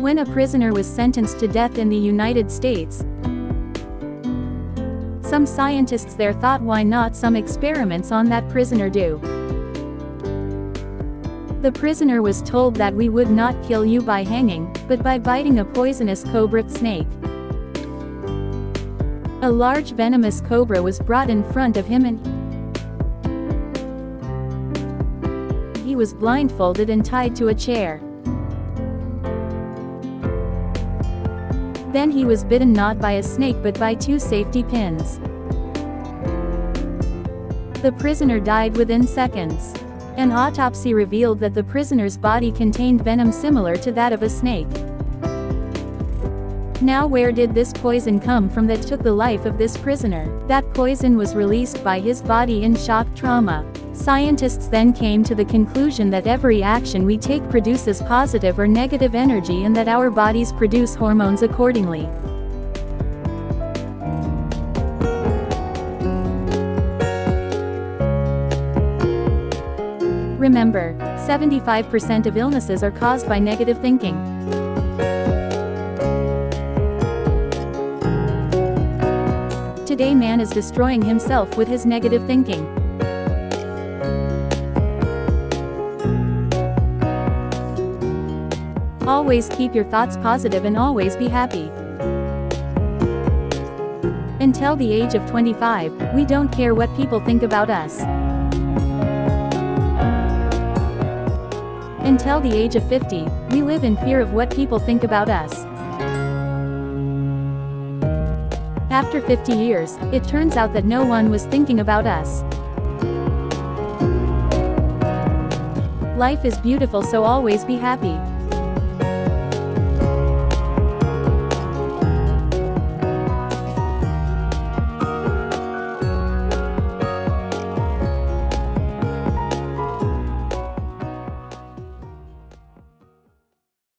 When a prisoner was sentenced to death in the United States, some scientists there thought, why not some experiments on that prisoner do? The prisoner was told that we would not kill you by hanging, but by biting a poisonous cobra snake. A large venomous cobra was brought in front of him and he was blindfolded and tied to a chair. Then he was bitten not by a snake but by 2 safety pins. The prisoner died within seconds. An autopsy revealed that the prisoner's body contained venom similar to that of a snake. Now where did this poison come from that took the life of this prisoner? That poison was released by his body in shock trauma. Scientists then came to the conclusion that every action we take produces positive or negative energy and that our bodies produce hormones accordingly. Remember, 75% of illnesses are caused by negative thinking. Today man is destroying himself with his negative thinking. Always keep your thoughts positive and always be happy. Until the age of 25, we don't care what people think about us. Until the age of 50, we live in fear of what people think about us. After 50 years, it turns out that no one was thinking about us. Life is beautiful, so always be happy.